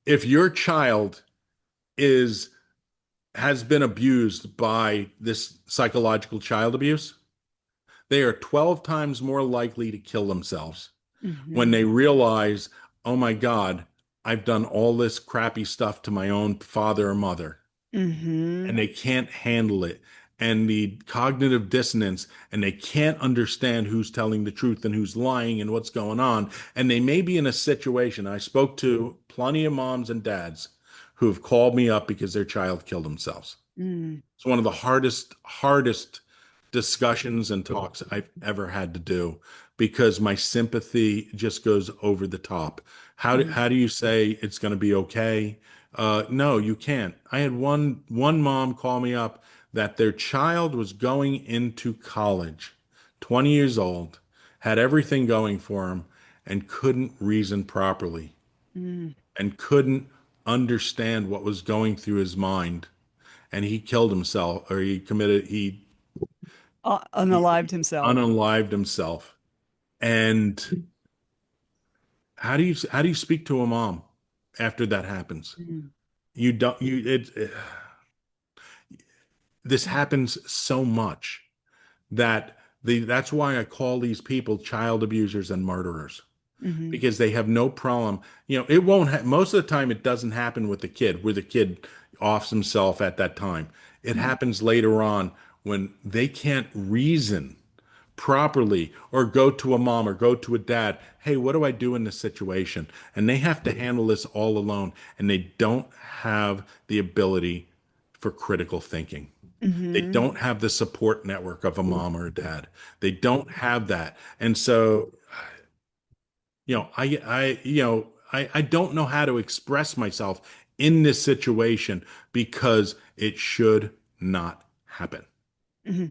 if your child is has been abused by this psychological child abuse, they are 12 times more likely to kill themselves when Hmm. they realize, oh my God, I've done all this crappy stuff to my own father or mother, Hmm. and they can't handle it. And the cognitive dissonance, and they can't understand who's telling the truth and who's lying and what's going on. And they may be in a situation. I spoke to plenty of moms and dads who have called me up because their child killed themselves. Mm. It's one of the hardest discussions and talks I've ever had to do because my sympathy just goes over the top. Mm. How do you say it's going to be okay? No, you can't. I had one mom call me up that their child was going into college, 20 years old, had everything going for him, and couldn't reason properly Mm. and couldn't understand what was going through his mind, and he killed himself, or he Unalived himself. unalived himself. And how do you speak to a mom after that happens? Mm. You don't you it This happens so much that that's why I call these people child abusers and murderers, Hmm. because they have no problem. It won't most of the time it doesn't happen with the kid where the kid offs himself at that time. It happens later on when they can't reason properly or go to a mom or go to a dad. Hey, what do I do in this situation? And they have to handle this all alone, and they don't have the ability for critical thinking. They Hmm. don't have the support network of a mom or a dad. They don't have that. And so, I don't know how to express myself in this situation because it should not happen. Hmm.